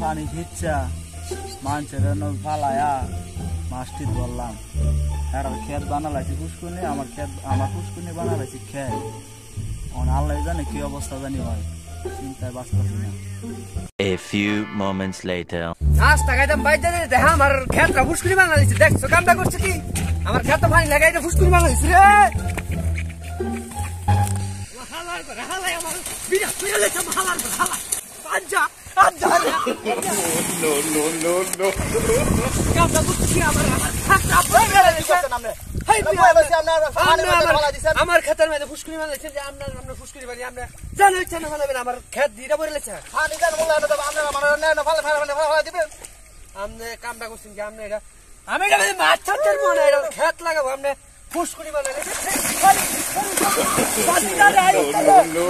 পানি খিচ্ছা মানুষের ফালায়া মাছটি ধরলাম। আর ক্ষেত বানালাইছি পুষ্কুনি, আমার পুষ্কুনি বানালাইছি ক্ষেত। আল্লাহ জানে কি অবস্থা জানি হয়, চিন্তায় বাঁচতেছি না। A few moments later. নাস্তা খাইতাম বাইরে দেখা আমার ক্ষেতটা ফুসকুনি বানাইছে, দেখছো কামটা করছে কি? আমার ক্ষেতটা পানি লাগাই ফুসকুনি বানাইছে রে। হালার করে হালাই আমার বিনা তুইলে সব হালার করে হালা। আজ্জা আজ্জা নো কামটা করছে আমার ক্ষেতটা বাইরে দিছে নামে। হেই আমার ক্ষেতের মধ্যে ফুসকুনি বানাইছে যে আমরা ফুসকুনি বানি আমরা জানো ইচ্ছা না বানাবেন আমার ক্ষেত দিটা পড়ে লেছে পানি দেন বলে আমরা আমার না ফালা দিবেন। আমনে কামটা করছেন কি আমনে এটা আমি এটা মাছ ছাড়তের মনে এটা ক্ষেত লাগাবো আমনে ফুসকুনি বানাইলে নো